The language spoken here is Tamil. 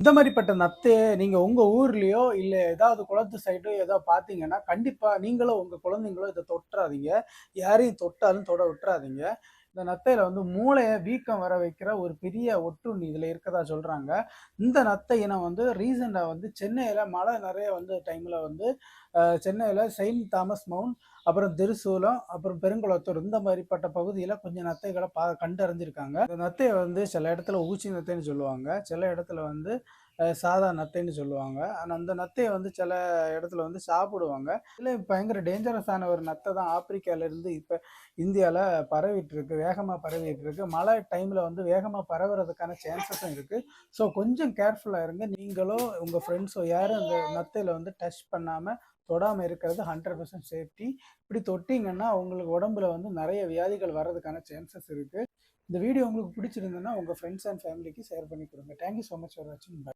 இந்த மாரிப்பட்ட நத்தைய நீங்க உங்க ஊர்லயோ, இல்ல ஏதாவது குளத்து சைடோ ஏதோ பார்த்தீங்கன்னா, கண்டிப்பா நீங்களோ, உங்க குழந்தைங்களோ இத தொட்றாதீங்க. யாரையும் தொட்டாலும் தொட விட்டுறாதீங்க. இந்த நத்தையில வந்து மூளைய வீக்கம் வர வைக்கிற ஒரு பெரிய ஒட்டுண்ணி இதுல இருக்கதா சொல்றாங்க. இந்த நத்தை இனம் வந்து ரீசென்ட்டா வந்து சென்னையில மழை நெறைய வந்த டைம்ல வந்து சென்னையில செயின்ட் தாமஸ் மவுண்ட், அப்புறம் திருசூலம், அப்புறம் பெருங்குளத்தூர் இந்த மாரிப்பட்ட பகுதியில கொஞ்சம் நத்தைகள கண்டறிஞ்சிருக்காங்க. இந்த நத்தைய வந்து சில இடத்துல ஊசி நத்தைன்னு சொல்லுவாங்க. சில இடத்துல வந்து சாதா நத்தைன்னு சொல்லுவாங்க. ஆனா அந்த நத்தைய வந்து சில இடத்துல வந்து சாப்பிடுவாங்க. இதுல பயங்கர டேஞ்சரஸான ஒரு நத்தை தான் ஆப்பிரிக்கால இருந்து இப்ப இந்தியால பரவிட்டு இருக்கு. வேகமா பரவிட்டு இருக்கு. மழை டைம்ல வந்து வேகமா பரவுறதுக்கான சான்சஸும் இருக்கு. ஸோ கொஞ்சம் கேர்ஃபுல்லா இருங்க. நீங்களோ, உங்க ஃப்ரெண்ட்ஸோ யாரும் அந்த நத்தையில வந்து டச் பண்ணாம, தொடாம இருக்கிறது 100% சேஃப்டி. இப்படி தொட்டீங்கன்னா, உங்களுக்கு உடம்புல வந்து நெறைய வியாதிகள் வர்றதுக்கான சான்சஸ் இருக்கு. இந்த வீடியோ உங்களுக்கு பிடிச்சிருந்ததுன்னா, உங்க ஃப்ரெண்ட்ஸ் அண்ட் ஃபேமிலிக்கு ஷேர் பண்ணி குடுங்க. Thank you so much for வாட்சிங். பை.